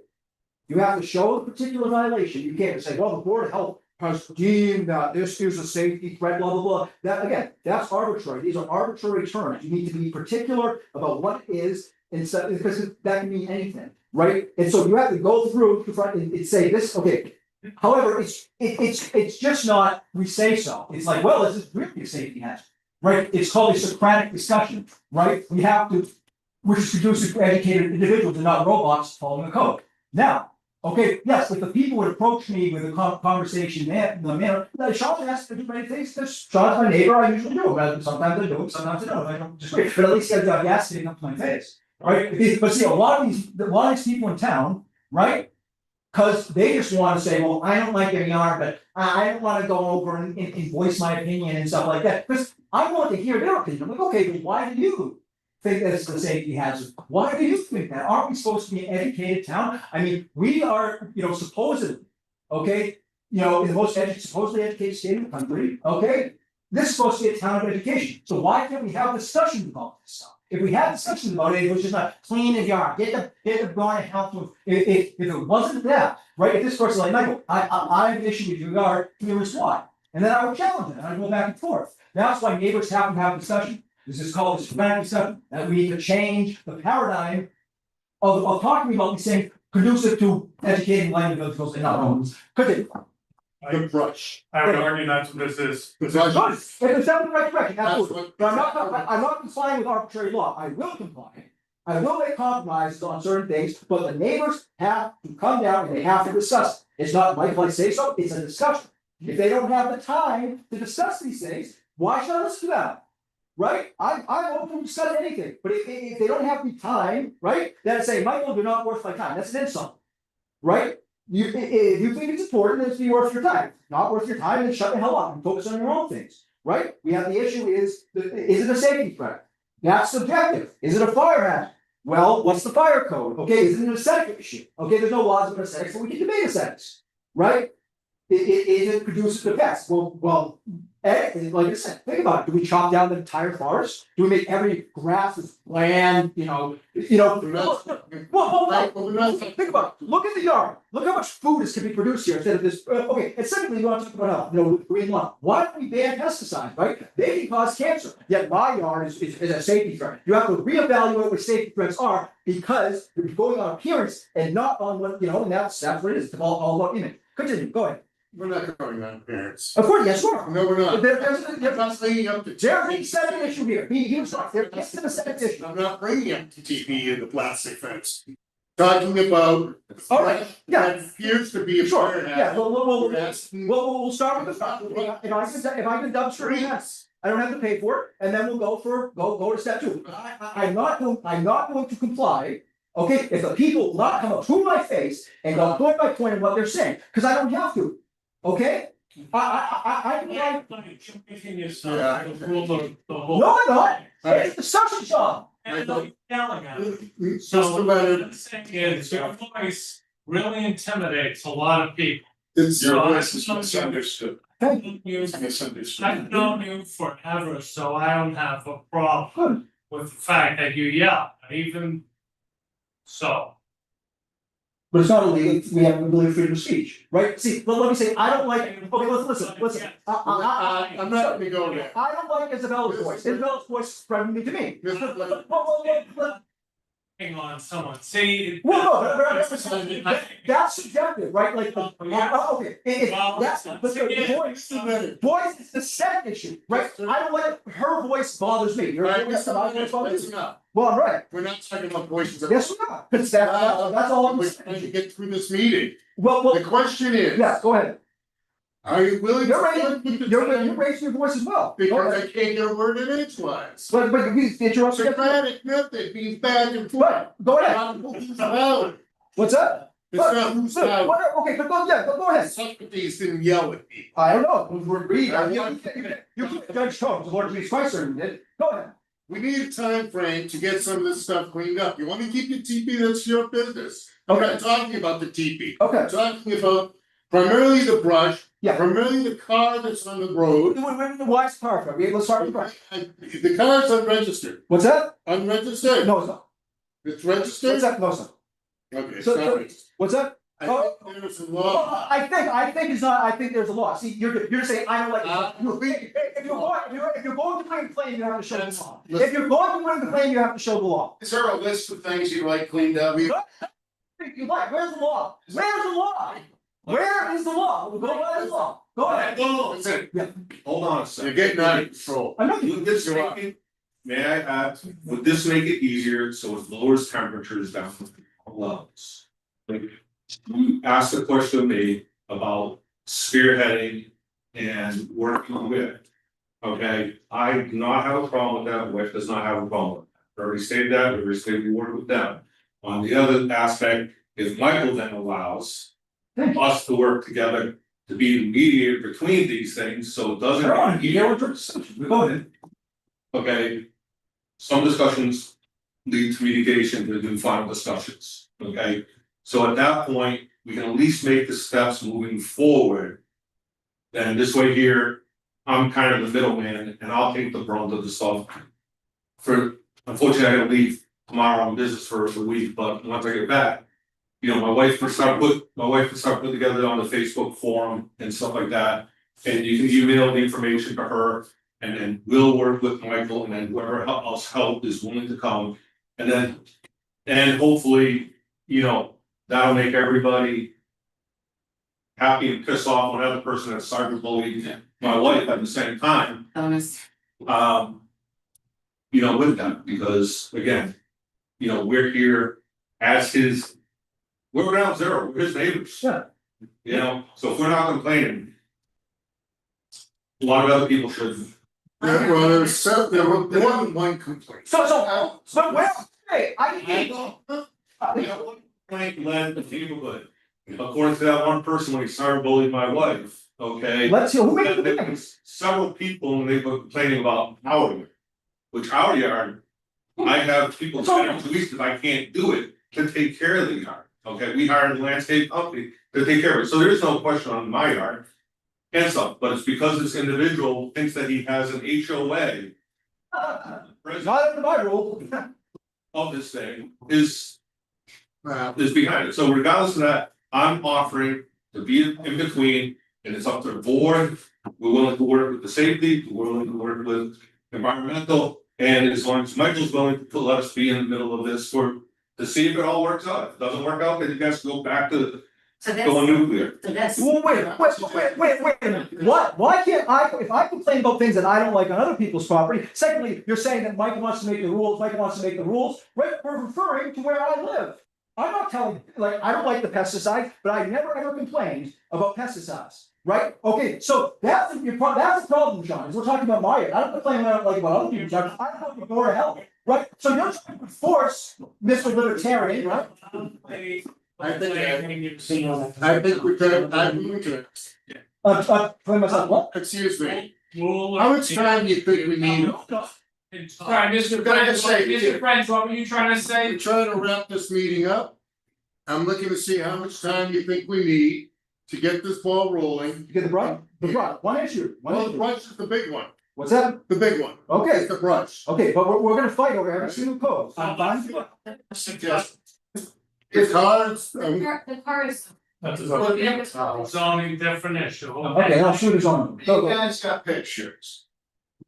You have to show a particular violation. You can't say, well, the Board of Health has deemed that this is a safety threat, blah, blah, blah. That, again, that's arbitrary. These are arbitrary terms. You need to be particular about what it is, instead, because that can mean anything, right? And so you have to go through to try and say this, okay. However, it's just not, we say so. It's like, well, this is really a safety hazard, right? It's called a Socratic discussion, right? We have to, which is conducive to educated individuals and not robots following the code. Now, okay, yes, if the people would approach me with a conversation, the manner, Sean has to do many things, because Sean's my neighbor, I usually do, but sometimes I do it, sometimes I don't, I don't disagree, but at least I've got gas sitting up to my face, right? But see, a lot of these people in town, right? Cause they just wanna say, well, I don't like your yard, but I don't wanna go over and voice my opinion and stuff like that, cause I want to hear their opinion, I'm like, okay, but why do you think that it's a safety hazard? Why do you think that? Aren't we supposed to be an educated town? I mean, we are, supposedly, okay, in the most supposedly educated state in the country, okay? This is supposed to be a town of education, so why can't we have discussions about this stuff? If we had discussions about it, it was just like clean the yard, get the Board of Health. If it wasn't that, right? If this person's like, Michael, I have an issue with your yard, here's why. And then I would challenge it, and I'd go back and forth. That's why neighbors have to have a discussion. This is called a Socratic discussion, that we need to change the paradigm of talking about these things conducive to educating individuals and not homes. Continue. The brush. I would argue that's what this is. The brush. Good. It's a step in the right direction, That's absolutely. what- But I'm not complying with arbitrary law. I will comply. I will make compromises on certain things, but the neighbors have to come down and they have to discuss. It's not Michael, I say so, it's a discussion. If they don't have the time to discuss these things, why should I listen to them? Right? I'm open to discuss anything, but if they don't have the time, right, then I say, Michael, you're not worth my time. That's an insult. Right? If you think it's important, then it's be worth your time. Not worth your time, then shut the hell up and focus on your own things. Right? We have the issue is it a safety threat? That's subjective. Is it a fire hazard? Well, what's the fire code? Okay, is it an aesthetic issue? Okay, there's no laws about aesthetics, but we can debate aesthetics. Right? Is it produces the best? Well, like I said, think about it. Do we chop down the entire forest? Do we make every grass is land? Well, think about it. Look at the yard. Look how much food is to be produced here instead of this. Okay, and secondly, you want to talk about health, green lawn. Why don't we ban pesticides, right? They can cause cancer. Yet my yard is a safety threat. You have to reevaluate what safety threats are because you're going on appearance and not on what, and that's what it is. It's all about image. Continue, go ahead. We're not going on appearance. Of course, yes, sure. No, we're not. There's I'm not bringing up the. a second issue here. He was there is a second issue. I'm not bringing up the TP and the plastic fence. Talking about. All right, yeah. That appears to be a Sure, fire yeah, hazard. we'll start with the, if I can dumpster it, yes, I don't have to pay for it, and then we'll go to step two. I'm not going to comply, okay, if the people will not come up to my face and go point by point of what they're saying, because I don't have to, okay? I Yeah, can, like, you're making yourself the rule of the whole. no, I'm not, it's the suction job. And you're yelling at it. Just So a what minute, I'm saying is your voice really intimidates a lot of people. it's So Your I voice is don't know- misunderstood. Thank you. Misunderstood. I've known you forever, so I don't have a problem Good. with the fact that you yell, even so. But it's not illegal, we have illegal freedom of speech, right? See, well, let me say, I don't like, okay, listen. I'm not gonna go there. I don't like Isabella's voice. Isabella's voice is friendly to me. Hang on, someone, see. That's subjective, right? Like, okay, that's, but the voice is the second issue, right? I don't like, her voice bothers me. Your Right, voice bothers that's me. enough. Well, I'm right. We're not talking about voices. Yes, we are. That's all I'm We're trying to saying. get through this meeting. Well, The question is. yeah, go ahead. Are you willing to? You're work with the raising, you're town? raising your voice as well. Go Because ahead. I can't get a word in edgewise. But we interrupt. Socratic method means back and forth. Right, go ahead. Who's louder? What's that? It's not who's louder. Okay, but go ahead. Socrates didn't yell at me. I don't know, we're reading, you can't judge tones, the Lord Jesus Christ certainly did, go ahead. We need a time frame to get some of this stuff cleaned up. You wanna keep your TP, that's your business. I'm not talking about the TP. Okay. I'm talking about primarily the brush. Yeah. Primarily the car that's on the road. Why is car from? Let's start with car. The car's unregistered. What's that? Unregistered. No, it's not. It's What's registered? that? No, it's not. Okay, it's So- not registered. What's that? I think there's a law. I think it's not, I think there's a law, see, you're saying, I don't like. If you're going to bring a claim, you have to show the law, if you're going to bring the claim, you have to show the law. Is there a list of things you'd like cleaned up? If you like, where's the law? Where's the law? Where is the law? Go by the law, go ahead. No, listen, Yeah. hold on a You're second. getting out of control. I'm not. Would this make it, may I add, would this make it easier so it lowers temperatures down to levels? Like, you asked a question of me about spearheading and working with. Okay, I do not have a problem with that, my wife does not have a problem with that, I already stated that, we already stated we work with them. On the other aspect, if Michael then allows us to work together to be the mediator between these things, so it doesn't. Come on, you hear what you're saying, go ahead. Okay. Some discussions lead to mediation to do final discussions, okay? So at that point, we can at least make the steps moving forward. Then this way here, I'm kind of the middleman and I'll take the brunt of the stuff. Unfortunately, I gotta leave tomorrow on business for a week, but once I get back. You know, my wife can start putting together on the Facebook forum and stuff like that. And you can email the information to her. And then we'll work with Michael and then whoever else help is willing to come. And then, and hopefully, you know, that'll make everybody happy and piss off one other person that cyberbullied my wife at the same time. You know, with that, because again, you know, we're here as we're ground zero, we're his neighbors. Yeah. You know, so if we're not complaining. A lot of other people should. Yeah, well, there were more than one complaint. But where, hey, I can't. Complaint led to neighborhood, according to that one person when he started bullying my wife, okay? Let's see, who made the There complaint? was several people and they were complaining about our yard, which our yard. I have people saying to me that I can't do it to take care of the yard, okay? We hired a landscape company to take care of it, so there's no question on my yard. And stuff, but it's because this individual thinks that he has an HOA. President Not in my rule. of this thing is behind it, so regardless of that, I'm offering to be in between. And it's up to the board, we're willing to work with the safety, we're willing to work with environmental. And as long as Michael's willing to let us be in the middle of this to see if it all works out, if it doesn't work out, then you guys go back to going nuclear. Well, wait a minute, what, why can't I, if I complain about things that I don't like on other people's property, secondly, you're saying that Mike wants to make the rules, right, we're referring to where I live. I'm not telling, like, I don't like the pesticides, but I never ever complained about pesticides, right? Okay, so that's the problem, John, is we're talking about my, I don't complain about other people's, I don't want to go to hell, right? So you're trying to force Mr. Libertarian, right? I think we could, Play myself, what? excuse me, Rule how of- much time do you think we need? Sorry, Mr. Can I French, just say- Mr. French, what were you trying to say? We're trying to wrap this meeting up. I'm looking to see how much time you think we need to get this ball rolling. You get the brunt, one issue, Well, the brush is the big one, What's that? the big one. Okay, It's the brush. okay, but we're gonna fight over every single code. I'm fine. Suggest. It's hard, The car is. Zoning definition. Okay, I'll shoot his on. Go, You go. guys got pictures.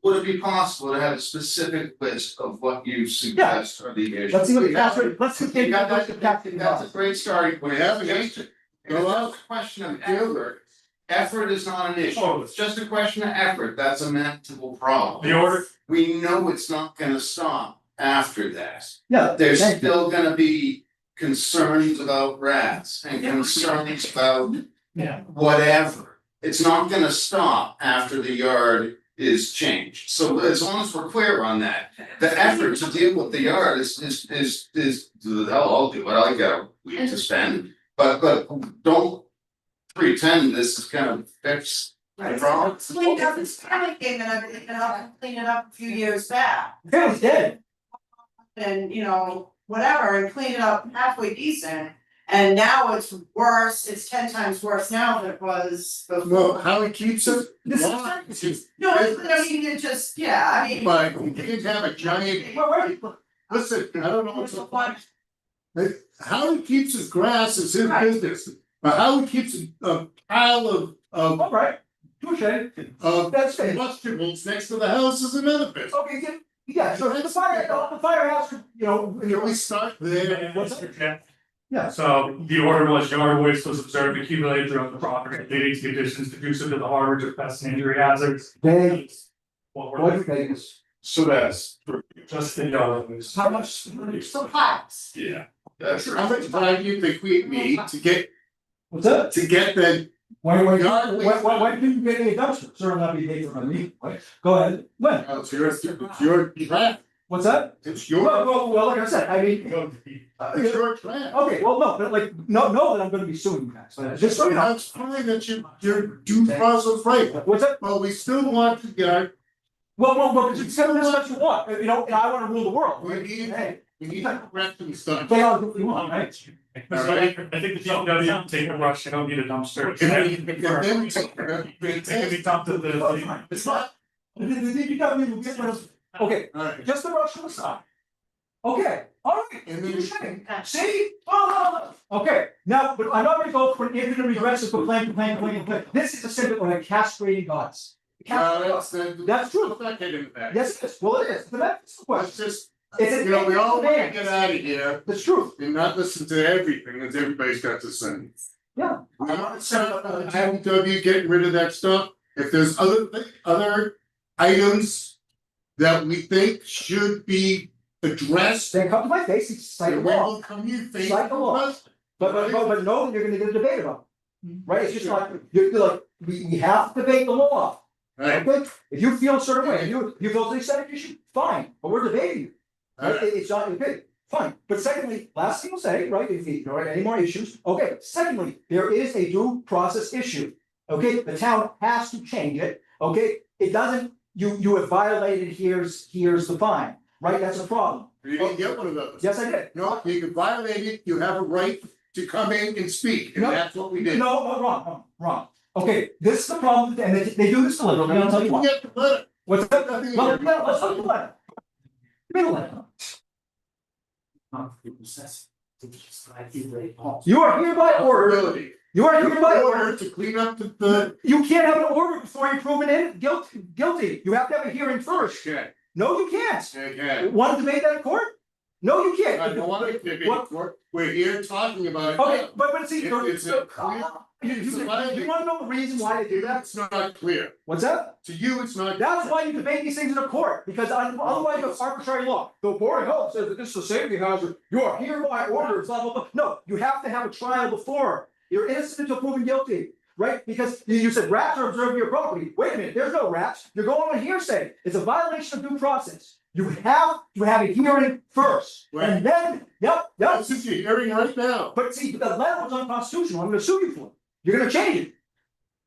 Would it be possible to have a specific list of what you suggest are the issues? Let's see what the capture, let's see. You got that, that's a great starting point. We have an Just- answer. It's just a question of effort. Effort is not an issue, it's just a question of effort, that's a manageable problem. The order, We know it's not gonna stop after that. Yeah. There's thank you. still gonna be concerns about rats and concerns about yeah, whatever. It's not gonna stop after the yard is changed. So as long as we're clear on that, the effort to deal with the yard is hell, I'll do it, I got a week to spend. But don't pretend this is gonna fix the problem. Cleaned up, it's family came and I cleaned it up a few years back. Family's dead. And, you know, whatever, and cleaned it up halfway decent. And now it's worse, it's 10 times worse now than it was well, before. how he keeps it. This is- Why? It's his No, I business. mean, it just, yeah, I mean. But you can't have a giant, listen, I don't know what's. There's a lot- How he keeps his grass is his Right. business. But Howard keeps a pile All right, touche, of that's it. combustibles next to the house is another business. Okay, yeah, so the firehouse, you know, Can we start there? What's that? Yeah. Yeah. So the order was yard waste was observed accumulated throughout the property, leading to conditions conducive to the harborage of pest and injury hazards. They, What what were Vegas, So that's. just the yard waste. how much? So piles. Yeah. That's. How much time do you think we need to get What's that? the, When did you get any dumpster? Certainly not be paid for me, right? Go ahead, when? it's your trash, What's that? it's Well, your, well, like I said, I mean, it's your trash. okay, well, no, but like, know that I'm gonna be suing you guys, just so you know. That's fine, that you're due process right, What's that? but we still want to get, Well, it's kind of what you want, you know, and I wanna rule the world, we right? need, Hey, we need to correct some stuff. they all do what you want, right? I think the DPW take a brush, you don't need a dumpster. It can be dumped at the. It's not. You got me, we'll get rid of, okay, Alright, just the rush to the side. Okay, all right, And then- see? Oh, okay, now, but I'm not gonna go for an infinite regressive complaint. This is a simple, like castrating gods. That's true. Let's not get into that. Yes, it is, well, it is, but that's the Let's question, just, it's you know, we all wanna an get out of here the truth, and not listen to everything that everybody's got to say. yeah. I'm not saying DPW getting rid of that stuff, if there's other items that we think should be addressed, Then come to my face, and cite the then we law, will come you face. Cite the law. but know that you're gonna get a debate about it. Right, it's just like, you're like, we have to debate the law, Right, okay? If you feel a certain way, if you feel it's a separate issue, fine, but we're debating it. alright, It's not, okay, fine, but secondly, last thing I'll say, right, if you don't have any more issues, okay, secondly, there is a due process issue. Okay, the town has to change it, okay, it doesn't, you have violated, here's the fine, right, that's a problem. you didn't get one of those. Yes, I did. No, you can violate it, you have a right to come in and speak, and No. that's what we did. No, wrong, okay, this is the problem, and they do this deliberately, I'll tell you what. Get the letter. What's that? Nothing Well, in let's there. look at the letter. Give me the letter. You are hereby ordered, Ability. you are hereby ordered, Order to clean up the. you can't have an order before you're proven guilty, you have to have a hearing first. Okay, No, you can't. okay. Want to debate that in court? No, you can't. I don't want to debate What- court, we're here talking about it. Okay, but see, It's a clear- you wanna know the reason why they do that? That's not clear, What's that? to you, it's not. That's why you debate these things in a court, because otherwise it's arbitrary law. The Board of Health says that this is a safety hazard, you are hereby ordered, blah, blah, blah. No, you have to have a trial before. You're innocent until proven guilty, right? Because you said rats are observing your property. Wait a minute, there's no rats. You're going on hearsay. It's a violation of due process. You have to have a hearing first, and then, yep. This is your hearing right now. But see, the letter was unconstitutional. I'm gonna sue you for it. You're gonna change it.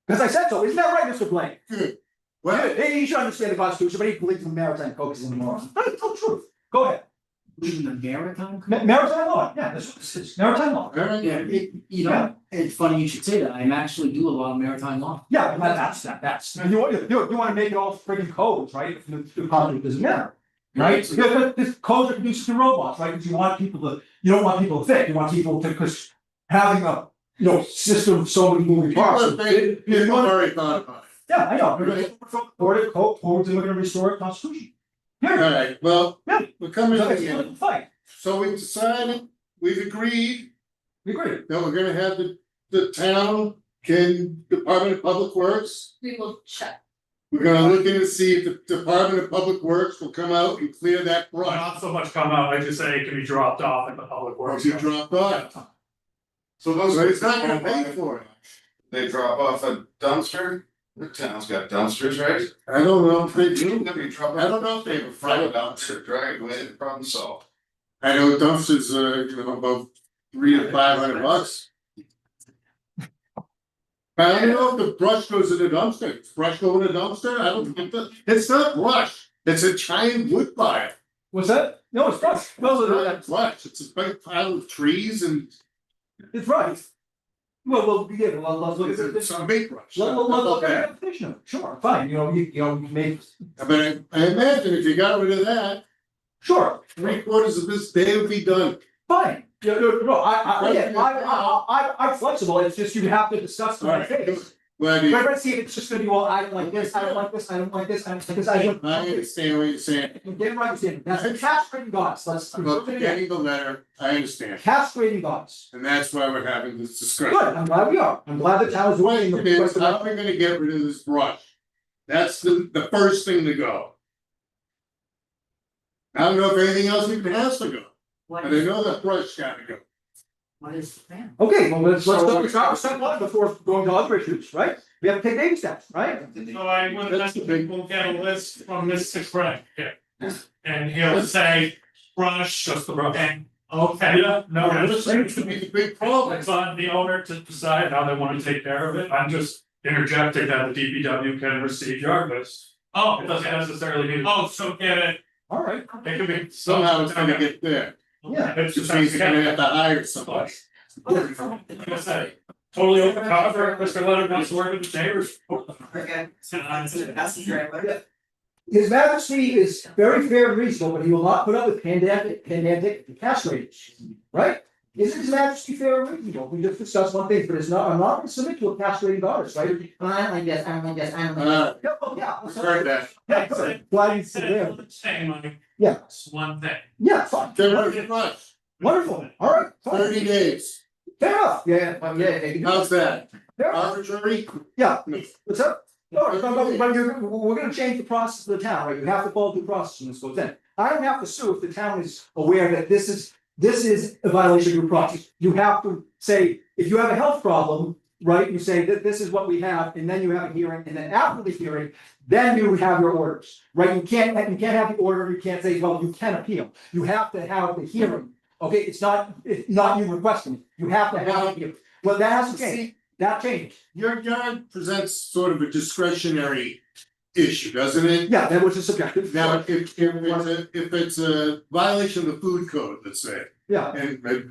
Because I said so. Isn't that right, Mr. Blaine? Good. Well, Hey, you should understand the Constitution, but he believes in maritime code is anymore. That's the truth. Go ahead. In the maritime? Maritime law, yeah, that's what this is. Maritime law. alright. Yeah, you know, it's funny you should say that, I actually do a lot of maritime law. Yeah, that's, you wanna make it all freaking codes, right? The content doesn't matter. Right? Because this codes are conducive to robots, right? Because you don't want people to think, you want people to, because having a, system of so many moving People parts. are thinking, people are already thought about it. Yeah, I know, codes, and we're gonna restore the Constitution. Here, Alright, well, Yeah. we're coming so to it's the a end. fight, So we've decided, we've agreed we agree. that we're gonna have the town Department of Public Works. We will check. We're gonna look in and see if the Department of Public Works will come out and clear that Well, brush. not so much come out, I just say it can be dropped off in the public Or works. if you drop off, So those. but it's not gonna pay for it. They drop off a dumpster, the town's got dumpsters, right? I don't know if they do. Maybe drop. I don't know if they have a Front front of dumpster, drag it away, problem solved. I know dumpsters, about $300 to $500. But I don't know if the brush goes in a dumpster, Does brush go in a dumpster, I don't think it's not brush, it's a giant wood pile. What's that? No, it's not, It's not brush, it's a big pile of trees and it's right. Well, yeah, let's look at it's this. a big brush. Let's look at the definition of it, sure, fine, you make, But I imagine if you got rid of that, sure, 3/4 of this day would be done. fine, I'm flexible, it's just you have to discuss the right things. Glad you, Let's see if it's just gonna be, well, I don't like this, I don't like this, I don't like this, I don't like this, I don't. I understand what you're saying, Get right, that's the castrating gods, let's. about getting the letter, I understand, Castrating gods. and that's why we're having this Good, discussion. I'm glad we are, I'm glad the town is winning. Question is, how are we gonna get rid of this brush? That's the first thing to go. I don't know if anything else even has to go, What but I is, know that brush gotta go. what is the plan? Okay, well, let's So- start with step one before going to other issues, right? We have to take baby steps, right? So I would That's the big- we'll get a list from Mr. Craig here. And he'll say brush Just the brush. and, okay. Yeah, no, Yeah, it's- this seems to be the big problem. It's on the owner to decide how they wanna take care of it, I'm just interjecting that the DPW can receive yard waste. Oh, It doesn't necessarily need, oh, so get it, All right, it could be. Somehow it's gonna get there, yeah. It's just just. means you're gonna have to hire somebody. Like I said, totally open cover, Mr. Leonard wants to work with the neighbors. Okay, so that's the trailer. His Majesty is very fair and reasonable, but he will not put up with pedantic castrating, right? Isn't His Majesty fair and reasonable? We just discussed one thing, but it's not, I'm not gonna submit to a castrating goddess, right? Well, I don't like this, I don't like this, I don't like this. Yeah, We've heard that, Yeah, good. Glad you said that. saying like, Yeah, it's one thing. yeah, fine. get rid of the brush, Wonderful, all right, fine. 30 days, Fair enough, yeah. how's that, Fair enough. arbitrary? Yeah, what's up? No, we're gonna change the process of the town, right? You have to follow the process when this goes in. I don't have to sue if the town is aware that this is a violation of your process. You have to say, if you have a health problem, right, you say that this is what we have, and then you have a hearing, and then after the hearing, then you have your orders, right? You can't have the order, you can't say, well, you can appeal. You have to have the hearing, okay? It's not you requesting it. You have to have a hearing. Well, that has to change. That changed. Your yard presents sort of a discretionary issue, doesn't it? Yeah, that was a subjective. Now, if it's a violation of the food code, let's say, Yeah, and a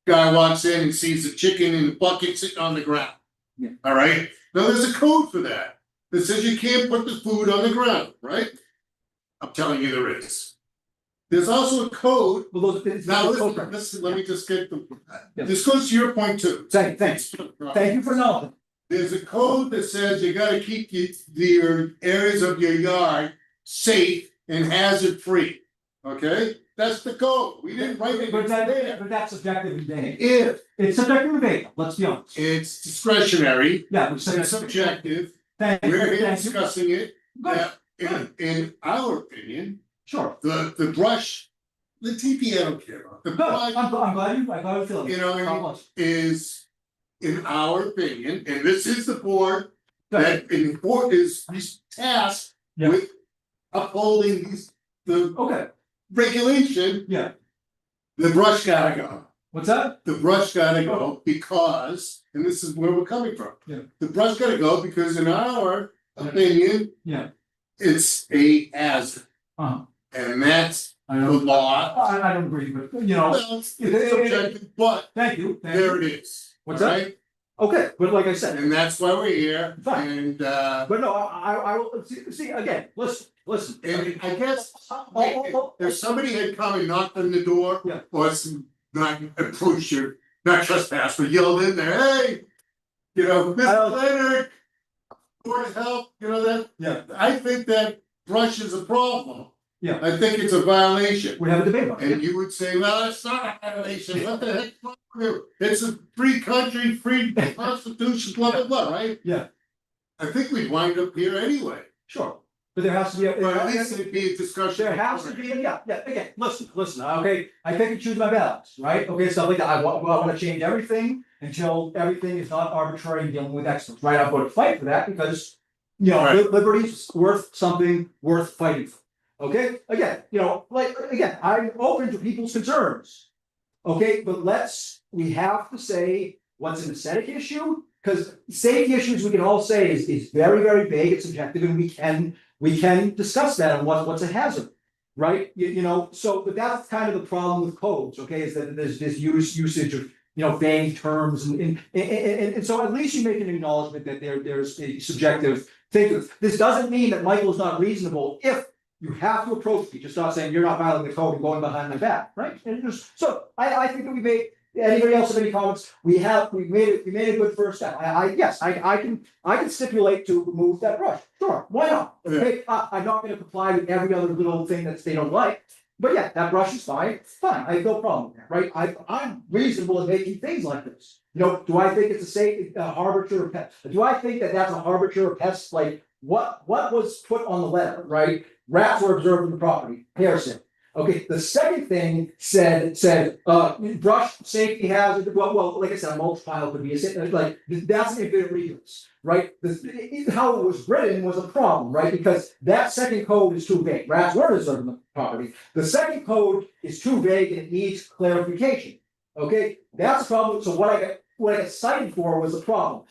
guy walks in and sees a chicken in the bucket sitting on the ground. Yeah. All right, now there's a code for that says you can't put the food on the ground, right? I'm telling you there is. There's also a code, well, those. now listen, let me just get Yeah. this goes to your point too. Thanks. Thank you for knowing. There's a code that says you gotta keep your areas of your yard safe and hazard free. Okay, that's the code, we didn't write it But there. that's subjective and vague. If It's subjective and vague, let's be honest. it's discretionary, Yeah, we said it's subjective, Thank you, we're here thank you. discussing it. Good, Now, in our opinion, sure. the brush, the TP I don't care about, the Good, brush I'm glad you feel it. You know, God bless. is. In our opinion, and this is the board Good. that is tasked Yeah. with upholding the Okay, regulation, yeah, the brush gotta go. what's that? The brush gotta go because, and this is where we're coming from. Yeah. The brush gotta go because in our opinion, Yeah, it's a hazard, uh-huh, and that's I the don't, law. I don't agree, but you know, Well, it's subjective, but thank you, thank there you. it is. What's that? Alright? Okay, but like I said, And that's why we're here, Fine. and but no, I will, see, again, listen. and I guess Oh, if somebody had come and knocked on the door. Yeah. Or some, not approach you, not trespass, but yelled in there, hey. You know, I Mr. don't- Leonard. Board of Health, you know that, Yeah, I think that brush is a problem. Yeah. I think it's a violation, we have a debate about it. and you would say, well, it's not a violation, what the heck? wrong with you? It's a free country, free constitution, blah, blah, blah, right? Yeah. I think we'd wind up here anyway, Sure, but there has to be a. but at least it'd be a discussion. There has to be, yeah, again, listen, okay, I pick and choose my battles, right? Okay, stuff like that, I wanna change everything until everything is not arbitrary and dealing with experts, right? I'm going to fight for that because, you know, Right. liberty's worth something worth fighting for. Okay, again, you know, like, again, I'm open to people's concerns. Okay, but we have to say what's an aesthetic issue, because safety issues, we can all say is very, very vague, it's subjective, and we can discuss that and what's a hazard. Right, you know, so, but that's kind of the problem with codes, okay, is that there's this usage of, you know, vague terms and so at least you make an acknowledgement that there's a subjective thing. This doesn't mean that Michael's not reasonable if you have to approach me, just not saying you're not violating the code and going behind my back, right? And just, so I think that we made, anybody else have any comments? We made a good first step. Yes, I can stipulate to remove that brush, sure, why not? Okay, I'm not gonna comply with every other little thing that they don't like. But yeah, that brush is fine, I have no problem with that, right? I'm reasonable in making things like this. You know, do I think it's a safe, harbinger of pest? Do I think that that's a harbinger of pests? Like, what was put on the letter, right? Rats were observed in the property, Harrison. Okay, the second thing said, brush safety hazard, well, like I said, a mulch pile could be like, that's a bit ridiculous, right? How it was written was a problem, right? Because that second code is too vague, rats were observed in the property. The second code is too vague and it needs clarification, okay? That's a problem, so what I got cited for was a problem.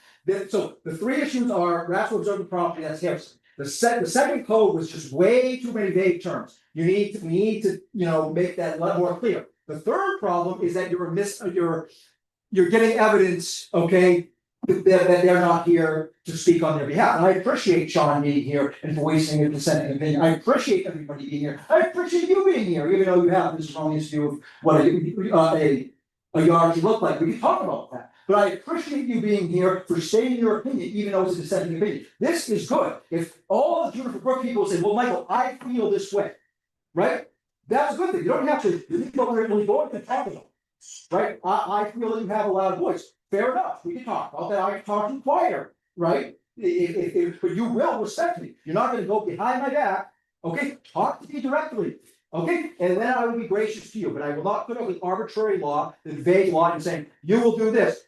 So the three issues are rats were observed in the property, that's Harrison. The second code was just way too many vague terms. We need to, you know, make that a lot more clear. The third problem is that you're getting evidence, okay, that they're not here to speak on their behalf. And I appreciate Sean being here and voicing a dissenting opinion. I appreciate everybody being here. I appreciate you being here, even though you have this erroneous view of what a yard should look like. We can talk about that. But I appreciate you being here for stating your opinion, even though it's a dissenting opinion. This is good. If all the Juniper Brook people say, well, Michael, I feel this way, right? That's a good thing. You don't have to, you don't really go into talk about it, right? I feel that you have a loud voice. Fair enough. We can talk about that. I can talk to you quieter, right? But you will respect me. You're not gonna go behind my back. Okay, talk to me directly. Okay, and then I will be gracious to you, but I will not put up with arbitrary law, the vague law, and saying, you will do this,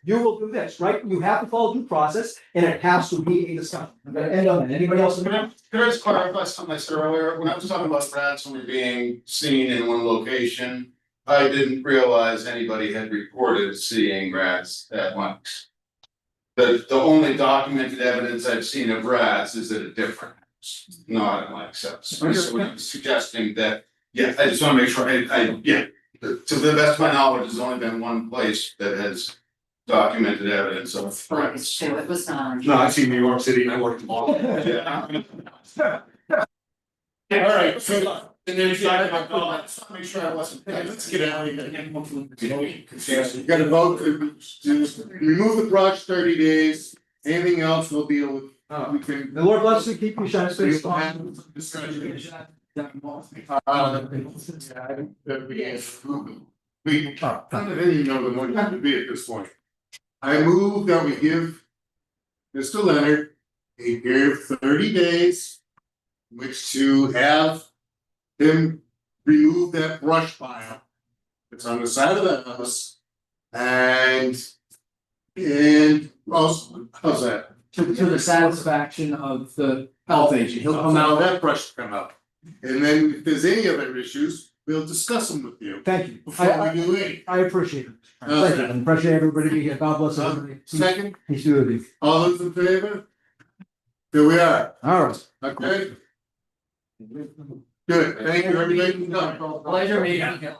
right? You have to follow due process, and it has to be a discussion. I'm gonna end on that. Anybody else? Can I just clarify something I said earlier? When I was talking about rats only being seen in one location, I didn't realize anybody had reported seeing rats at once. The only documented evidence I've seen of rats is at a different house, not at Mike's house. So I'm suggesting that, yeah, I just wanna make sure, to the best of my knowledge, there's only been one place that has documented evidence of rats. It was not. No, I've seen New York City and I worked in Boston. Yeah. Alright, so. And then Let's make sure I wasn't, let's get out of here. You gotta vote to remove the brush 30 days, anything else we'll deal with, we can. The Lord bless you, keep you shine We space will on. have some discussion. We, I don't even know the one to be at this point. I move that we give Mr. Leonard a period of 30 days, which to have him remove that brush pile that's on the side of the house. And also, how's that? To the satisfaction of the health agent, he'll come Allow out. that brush to come up. And then if there's any other issues, we'll discuss them with you Thank you. before we do anything. I appreciate it. Thank you. And appreciate everybody being here. God bless everybody. Second, Peace be with you. all those in favor? Here we are, All right. okay? Good, thank you, everybody can come. Pleasure meeting you.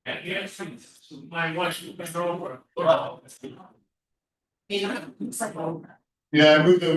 And yes, my wife has been over. Yeah, I moved that